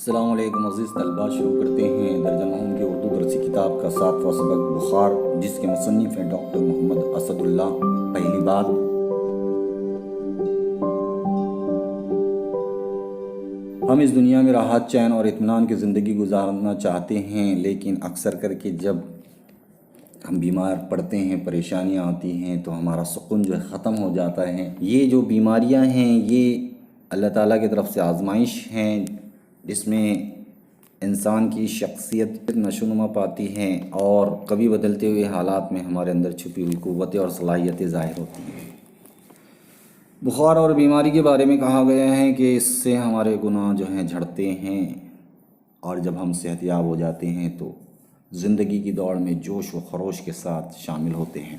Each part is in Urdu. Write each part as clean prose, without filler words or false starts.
السلام علیکم عزیز طلباء، شروع کرتے ہیں درجہ معاون کی اردو درسی کتاب کا 7واں سبق بخار، جس کے مصنف ہیں ڈاکٹر محمد اسد اللہ۔ پہلی بات، ہم اس دنیا میں راحت، چین اور اطمینان کی زندگی گزارنا چاہتے ہیں، لیکن اکثر کر کے جب ہم بیمار پڑتے ہیں، پریشانیاں آتی ہیں تو ہمارا سکون جو ہے ختم ہو جاتا ہے۔ یہ جو بیماریاں ہیں یہ اللہ تعالیٰ کی طرف سے آزمائش ہیں، جس میں انسان کی شخصیت نشوونما پاتی ہیں اور کبھی بدلتے ہوئے حالات میں ہمارے اندر چھپی ہوئی قوتیں اور صلاحیتیں ظاہر ہوتی ہیں۔ بخار اور بیماری کے بارے میں کہا گیا ہے کہ اس سے ہمارے گناہ جو ہیں جھڑتے ہیں، اور جب ہم صحت یاب ہو جاتے ہیں تو زندگی کی دوڑ میں جوش و خروش کے ساتھ شامل ہوتے ہیں۔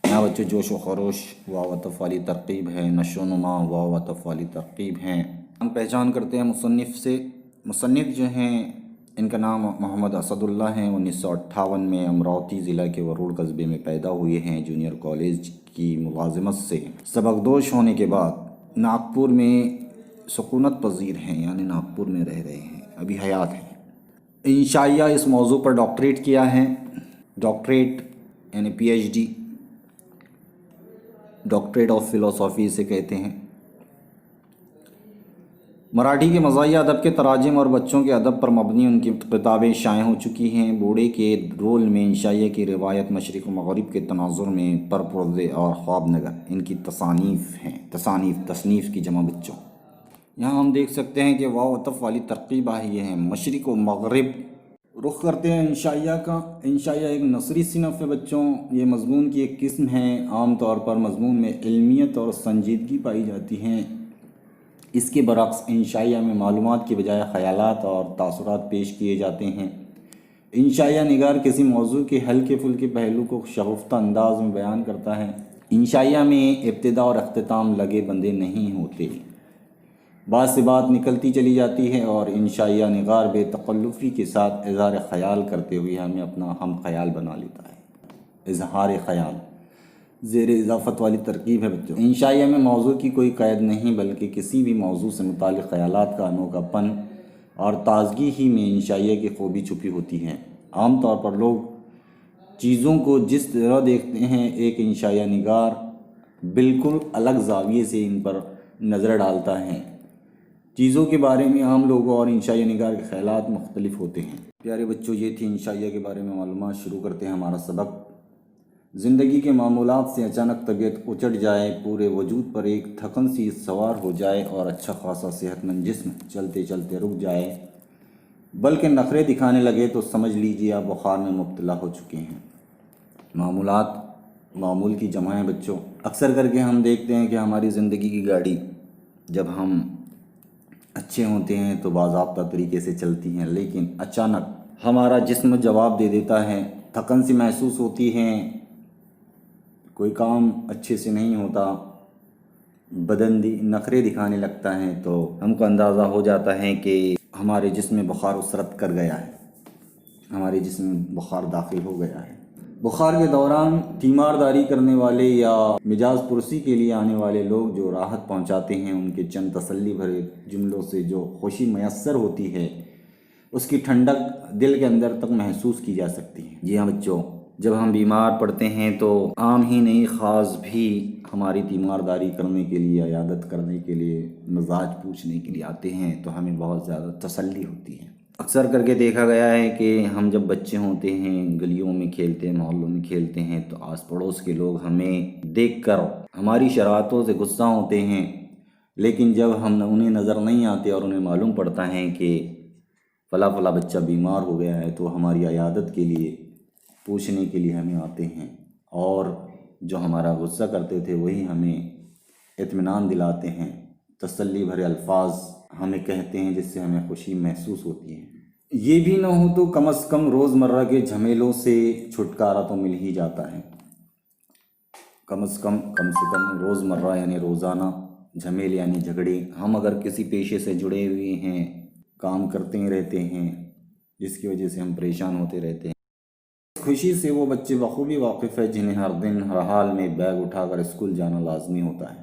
یہاں بچے جوش و خروش واو عطف والی ترکیب ہے، نشوونما واو عطف والی ترکیب ہیں۔ ہم پہچان کرتے ہیں مصنف سے۔ مصنف جو ہیں ان کا نام محمد اسد اللہ ہیں۔ 1958 میں امراوتی ضلع کے ورور قصبے میں پیدا ہوئے ہیں۔ جونیئر کالج کی ملازمت سے سبکدوش ہونے کے بعد ناگپور میں سکونت پذیر ہیں، یعنی ناگپور میں رہ رہے ہیں، ابھی حیات ہیں۔ انشائیہ اس موضوع پر ڈاکٹریٹ کیا ہے۔ ڈاکٹریٹ یعنی P H D, doctorate of philosophy اسے کہتے ہیں۔ مراٹھی کے مزاحیہ ادب کے تراجم اور بچوں کے ادب پر مبنی ان کی کتابیں شائع ہو چکی ہیں۔ بوڑھے کے رول میں انشائیہ کی روایت، مشرق و مغرب کے تناظر میں پرپردے اور خواب نگر ان کی تصانیف ہیں۔ تصنیف کی جمع بچوں۔ یہاں ہم دیکھ سکتے ہیں کہ واو عطف والی ترکیب آئی ہے، مشرق و مغرب۔ رخ کرتے ہیں انشائیہ کا۔ انشائیہ ایک نثری صنف ہے بچوں۔ یہ مضمون کی ایک قسم ہے۔ عام طور پر مضمون میں علمیت اور سنجیدگی پائی جاتی ہیں۔ اس کے برعکس انشائیہ میں معلومات کی بجائے خیالات اور تاثرات پیش کیے جاتے ہیں۔ انشائیہ نگار کسی موضوع کے ہلکے پھلکے پہلو کو شگفتہ انداز میں بیان کرتا ہے۔ انشائیہ میں ابتدا اور اختتام لگے بندے نہیں ہوتے، بات سے بات نکلتی چلی جاتی ہے، اور انشائیہ نگار بے تکلفی کے ساتھ اظہار خیال کرتے ہوئے ہمیں اپنا ہم خیال بنا لیتا ہے۔ اظہار خیال زیر اضافت والی ترکیب ہے بچوں۔ انشائیہ میں موضوع کی کوئی قید نہیں، بلکہ کسی بھی موضوع سے متعلق خیالات کا انوکھا پن اور تازگی ہی میں انشائیہ کی خوبی چھپی ہوتی ہے۔ عام طور پر لوگ چیزوں کو جس طرح دیکھتے ہیں، ایک انشائیہ نگار بالکل الگ زاویے سے ان پر نظر ڈالتا ہے۔ چیزوں کے بارے میں عام لوگوں اور انشائیہ نگار کے خیالات مختلف ہوتے ہیں۔ پیارے بچوں، یہ تھی انشائیہ کے بارے میں معلومات۔ شروع کرتے ہیں ہمارا سبق۔ زندگی کے معمولات سے اچانک طبیعت اچٹ جائے، پورے وجود پر ایک تھکن سی سوار ہو جائے اور اچھا خاصا صحت مند جسم چلتے چلتے رک جائے، بلکہ نخرے دکھانے لگے، تو سمجھ لیجیے آپ بخار میں مبتلا ہو چکے ہیں۔ معمولات معمول کی جمع ہے بچوں۔ اکثر کر کے ہم دیکھتے ہیں کہ ہماری زندگی کی گاڑی جب ہم اچھے ہوتے ہیں تو باضابطہ طریقے سے چلتی ہیں، لیکن اچانک ہمارا جسم جواب دے دیتا ہے، تھکن سی محسوس ہوتی ہے، کوئی کام اچھے سے نہیں ہوتا، بدن نخرے دکھانے لگتا ہے، تو ہم کو اندازہ ہو جاتا ہے کہ ہمارے جسم میں بخار اسرت کر گیا ہے، ہمارے جسم میں بخار داخل ہو گیا ہے۔ بخار کے دوران تیمارداری کرنے والے یا مزاج پرسی کے لیے آنے والے لوگ جو راحت پہنچاتے ہیں، ان کے چند تسلی بھرے جملوں سے جو خوشی میسر ہوتی ہے، اس کی ٹھنڈک دل کے اندر تک محسوس کی جا سکتی ہے۔ جی ہاں بچوں، جب ہم بیمار پڑتے ہیں تو عام ہی نہیں، خاص بھی ہماری تیمارداری کرنے کے لیے، عیادت کرنے کے لیے، مزاج پوچھنے کے لیے آتے ہیں، تو ہمیں بہت زیادہ تسلی ہوتی ہے۔ اکثر کر کے دیکھا گیا ہے کہ ہم جب بچے ہوتے ہیں، گلیوں میں کھیلتے ہیں، محلوں میں کھیلتے ہیں، تو آس پڑوس کے لوگ ہمیں دیکھ کر ہماری شرارتوں سے غصہ ہوتے ہیں، لیکن جب ہم انہیں نظر نہیں آتے اور انہیں معلوم پڑتا ہے کہ فلاں فلاں بچہ بیمار ہو گیا ہے، تو ہماری عیادت کے لیے، پوچھنے کے لیے ہمیں آتے ہیں، اور جو ہمارا غصہ کرتے تھے وہی ہمیں اطمینان دلاتے ہیں، تسلی بھرے الفاظ ہمیں کہتے ہیں، جس سے ہمیں خوشی محسوس ہوتی ہے۔ یہ بھی نہ ہو تو کم از کم روزمرہ کے جھمیلوں سے چھٹکارا تو مل ہی جاتا ہے۔ کم سے کم روزمرہ یعنی روزانہ جھمیل یعنی جھگڑے، ہم اگر کسی پیشے سے جڑے ہوئے ہیں، کام کرتے رہتے ہیں، جس کی وجہ سے ہم پریشان ہوتے رہتے ہیں، خوشی سے وہ بچے بخوبی واقف ہے جنہیں ہر دن ہر حال میں بیگ اٹھا کر اسکول جانا لازمی ہوتا ہے۔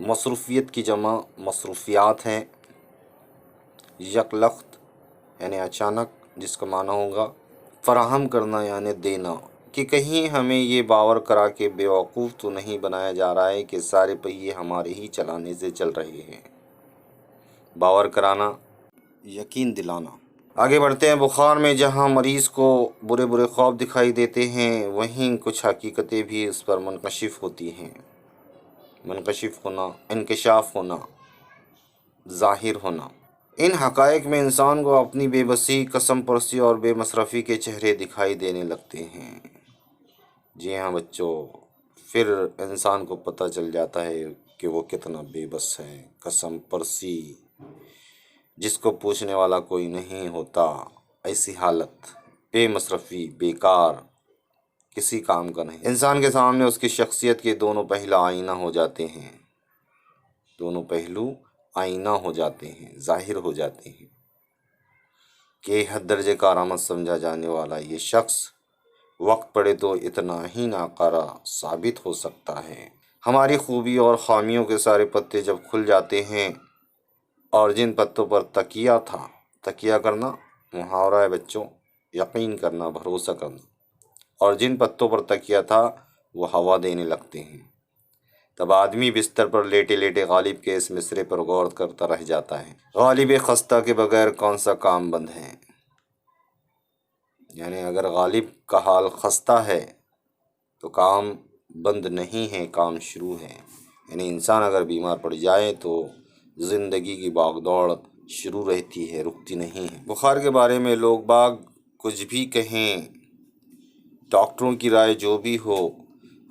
مصروفیت کی جمع مصروفیات ہیں، یکلخت یعنی اچانک، جس کا معنی ہوگا فراہم کرنا یعنی دینا، کہ کہیں ہمیں یہ باور کرا کے بیوقوف تو نہیں بنایا جا رہا ہے کہ سارے پہیے ہمارے ہی چلانے سے چل رہے ہیں۔ باور کرانا، یقین دلانا۔ آگے بڑھتے ہیں۔ بخار میں جہاں مریض کو برے برے خواب دکھائی دیتے ہیں، وہیں کچھ حقیقتیں بھی اس پر منکشف ہوتی ہیں۔ منکشف ہونا، انکشاف ہونا، ظاہر ہونا۔ ان حقائق میں انسان کو اپنی بے بسی، قسم پرسی اور بے مصرفی کے چہرے دکھائی دینے لگتے ہیں۔ جی ہاں بچوں، پھر انسان کو پتہ چل جاتا ہے کہ وہ کتنا بے بس ہے، قسم پرسی، جس کو پوچھنے والا کوئی نہیں ہوتا، ایسی حالت، بے مصرفی، بیکار، کسی کام کا نہیں۔ انسان کے سامنے اس کی شخصیت کے دونوں پہلو آئینہ ہو جاتے ہیں، دونوں پہلو آئینہ ہو جاتے ہیں، ظاہر ہو جاتے ہیں کہ حد درجے کارآمد سمجھا جانے والا یہ شخص وقت پڑے تو اتنا ہی ناکارہ ثابت ہو سکتا ہے۔ ہماری خوبی اور خامیوں کے سارے پتے جب کھل جاتے ہیں، اور جن پتوں پر تکیہ تھا، تکیہ کرنا محاورہ ہے بچوں، یقین کرنا، بھروسہ کرنا، اور جن پتوں پر تکیہ تھا وہ ہوا دینے لگتے ہیں، تب آدمی بستر پر لیٹے لیٹے غالب کے اس مصرے پر غور کرتا رہ جاتا ہے: غالب خستہ کے بغیر کون سا کام بند ہے؟ یعنی اگر غالب کا حال خستہ ہے تو کام بند نہیں ہے، کام شروع ہے۔ یعنی انسان اگر بیمار پڑ جائے تو زندگی کی باغ دوڑ شروع رہتی ہے، رکتی نہیں ہے۔ بخار کے بارے میں لوگ باغ کچھ بھی کہیں، ڈاکٹروں کی رائے جو بھی ہو،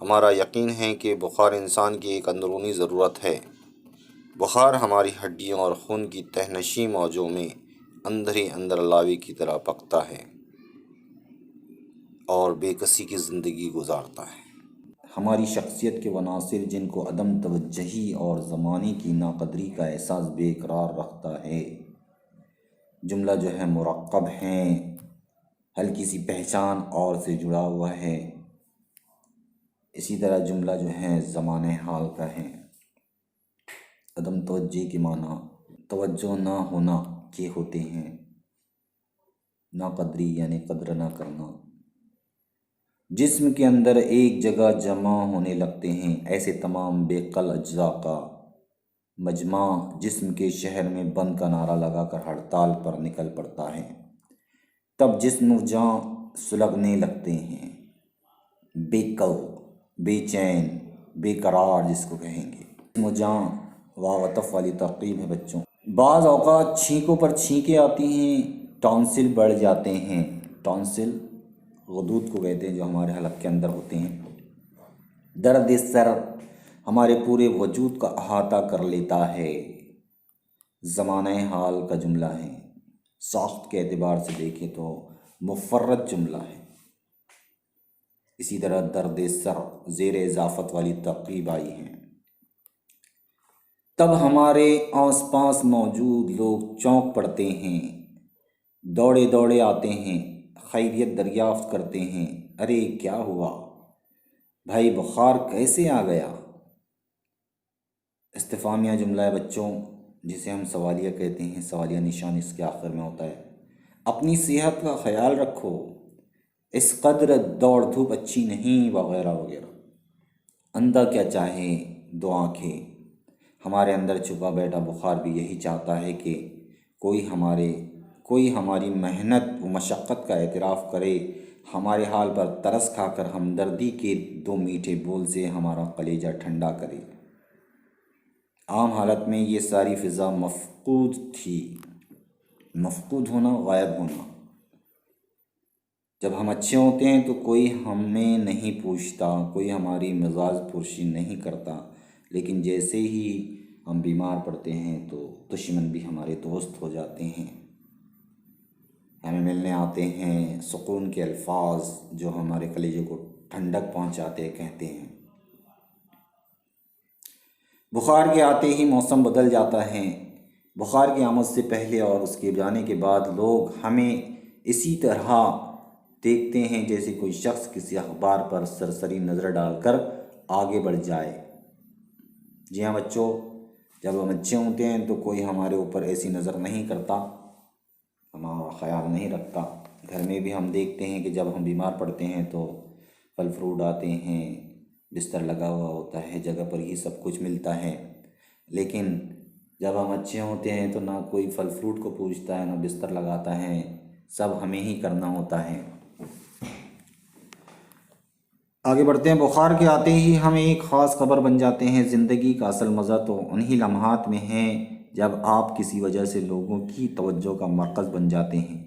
ہمارا یقین ہے کہ بخار انسان کی ایک اندرونی ضرورت ہے۔ بخار ہماری ہڈیوں اور خون کی تہنشی موجوں میں اندر ہی اندر لاوی کی طرح پکتا ہے اور بے کسی کی زندگی گزارتا ہے۔ ہماری شخصیت کے عناصر جن کو عدم توجہی اور زمانے کی ناقدری کا احساس بے قرار رکھتا ہے، جملہ جو ہے مرکب ہیں، ہلکی سی پہچان اور سے جڑا ہوا ہے، اسی طرح جملہ جو ہے زمانہ حال کا ہے۔ عدم توجہی کے معنی توجہ نہ ہونا کے ہوتے ہیں، ناقدری یعنی قدر نہ کرنا۔ جسم کے اندر ایک جگہ جمع ہونے لگتے ہیں، ایسے تمام بے قل اجزاء کا مجمع جسم کے شہر میں بند کا نعرہ لگا کر ہڑتال پر نکل پڑتا ہے، تب جسم و جاں سلگنے لگتے ہیں، بے قل، بے چین، بے قرار جس کو کہیں گے۔ جسم و جاں واو عطف والی ترکیب ہے بچوں۔ بعض اوقات چھینکوں پر چھینکیں آتی ہیں، ٹانسل بڑھ جاتے ہیں۔ ٹانسل غدود کو کہتے ہیں جو ہمارے حلق کے اندر ہوتے ہیں۔ درد سر ہمارے پورے وجود کا احاطہ کر لیتا ہے، زمانہ حال کا جملہ ہے۔ ساخت کے اعتبار سے دیکھیں تو مفرد جملہ ہے۔ اسی طرح درد سر زیر اضافت والی ترکیب آئی ہے۔ تب ہمارے آس پاس موجود لوگ چونک پڑتے ہیں، دوڑے دوڑے آتے ہیں، خیریت دریافت کرتے ہیں۔ ارے کیا ہوا بھائی، بخار کیسے آ گیا؟ استفہامیہ جملہ ہے بچوں، جسے ہم سوالیہ کہتے ہیں، سوالیہ نشان اس کے آخر میں ہوتا ہے۔ اپنی صحت کا خیال رکھو، اس قدر دوڑ دھوپ اچھی نہیں، وغیرہ وغیرہ۔ اندھا کیا چاہے دو آنکھیں، ہمارے اندر چھپا بیٹھا بخار بھی یہی چاہتا ہے کہ کوئی ہماری محنت و مشقت کا اعتراف کرے، ہمارے حال پر ترس کھا کر ہمدردی کے دو میٹھے بول سے ہمارا کلیجہ ٹھنڈا کرے۔ عام حالت میں یہ ساری فضا مفقود تھی۔ مفقود ہونا، غائب ہونا۔ جب ہم اچھے ہوتے ہیں تو کوئی ہمیں نہیں پوچھتا، کوئی ہماری مزاج پرسی نہیں کرتا، لیکن جیسے ہی ہم بیمار پڑتے ہیں تو دشمن بھی ہمارے دوست ہو جاتے ہیں، ہمیں ملنے آتے ہیں، سکون کے الفاظ جو ہمارے کلیجے کو ٹھنڈک پہنچاتے کہتے ہیں۔ بخار کے آتے ہی موسم بدل جاتا ہے۔ بخار کی آمد سے پہلے اور اس کے جانے کے بعد لوگ ہمیں اسی طرح دیکھتے ہیں جیسے کوئی شخص کسی اخبار پر سرسری نظر ڈال کر آگے بڑھ جائے۔ جی ہاں بچوں، جب ہم اچھے ہوتے ہیں تو کوئی ہمارے اوپر ایسی نظر نہیں کرتا، ہمارا خیال نہیں رکھتا۔ گھر میں بھی ہم دیکھتے ہیں کہ جب ہم بیمار پڑتے ہیں تو پھل فروٹ آتے ہیں، بستر لگا ہوا ہوتا ہے، جگہ پر ہی سب کچھ ملتا ہے، لیکن جب ہم اچھے ہوتے ہیں تو نہ کوئی پھل فروٹ کو پوچھتا ہے، نہ بستر لگاتا ہے، سب ہمیں ہی کرنا ہوتا ہے۔ آگے بڑھتے ہیں۔ بخار کے آتے ہی ہم ایک خاص خبر بن جاتے ہیں۔ زندگی کا اصل مزہ تو انہی لمحات میں ہے جب آپ کسی وجہ سے لوگوں کی توجہ کا مرکز بن جاتے ہیں۔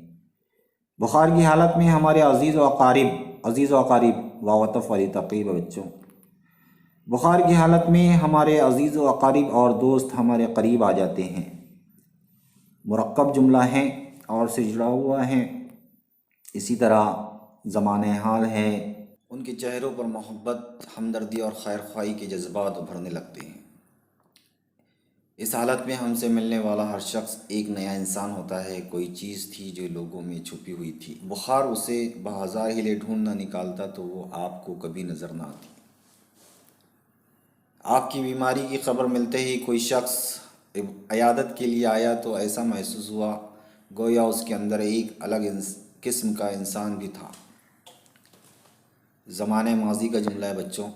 بخار کی حالت میں ہمارے عزیز و اقارب واوطف والی تقریب ہے بچوں۔ بخار کی حالت میں ہمارے عزیز و اقارب اور دوست ہمارے قریب آ جاتے ہیں۔ مرکب جملہ ہیں اور سے جڑا ہوا ہے، اسی طرح زمانہ حال ہے۔ ان کے چہروں پر محبت، ہمدردی اور خیر خواہی کے جذبات ابھرنے لگتے ہیں۔ اس حالت میں ہم سے ملنے والا ہر شخص ایک نیا انسان ہوتا ہے۔ کوئی چیز تھی جو لوگوں میں چھپی ہوئی تھی، بخار اسے بہزار ہلے ڈھونڈ نہ نکالتا تو وہ آپ کو کبھی نظر نہ آتی۔ آپ کی بیماری کی خبر ملتے ہی کوئی شخص عیادت کے لیے آیا تو ایسا محسوس ہوا گویا اس کے اندر ایک الگ قسم کا انسان بھی تھا۔ زمانے ماضی کا جملہ ہے بچوں،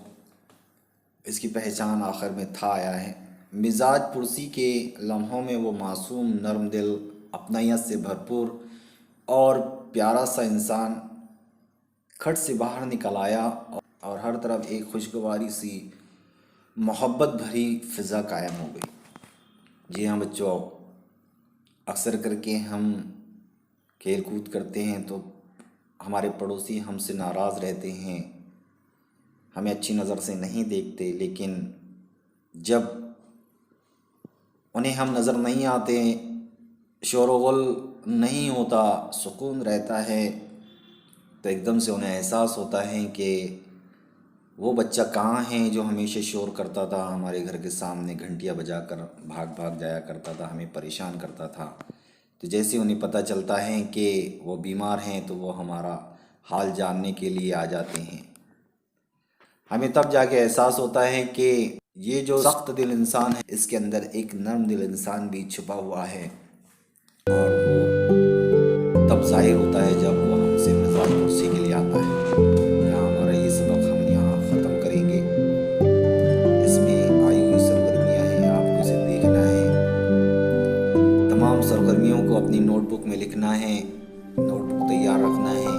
اس کی پہچان آخر میں تھا آیا ہے۔ مزاج پرسی کے لمحوں میں وہ معصوم، نرم دل، اپنائیت سے بھرپور اور پیارا سا انسان کھٹ سے باہر نکل آیا اور ہر طرف ایک خوشگواری سی محبت بھری فضا قائم ہو گئی۔ جی ہاں بچوں، اکثر کر کے ہم کھیل کود کرتے ہیں تو ہمارے پڑوسی ہم سے ناراض رہتے ہیں، ہمیں اچھی نظر سے نہیں دیکھتے، لیکن جب انہیں ہم نظر نہیں آتے، شور و غل نہیں ہوتا، سکون رہتا ہے، تو ایک دم سے انہیں احساس ہوتا ہے کہ وہ بچہ کہاں ہے جو ہمیشہ شور کرتا تھا، ہمارے گھر کے سامنے گھنٹیاں بجا کر بھاگ جایا کرتا تھا، ہمیں پریشان کرتا تھا۔ تو جیسے انہیں پتہ چلتا ہے کہ وہ بیمار ہیں تو وہ ہمارا حال جاننے کے لیے آ جاتے ہیں۔ ہمیں تب جا کے احساس ہوتا ہے کہ یہ جو سخت دل انسان ہے، اس کے اندر ایک نرم دل انسان بھی چھپا ہوا ہے، اور وہ تب ظاہر ہوتا ہے جب وہ ہم سے مزاج پرسی کے لیے آتا ہے۔ یہاں ہمارا یہ سبق ہم یہاں ختم کریں گے۔ اس میں آئی ہوئی سرگرمیاں ہیں، آپ کو اسے دیکھنا ہے۔ تمام سرگرمیوں کو اپنی نوٹ بک میں لکھنا ہے، نوٹ بک تیار رکھنا ہے۔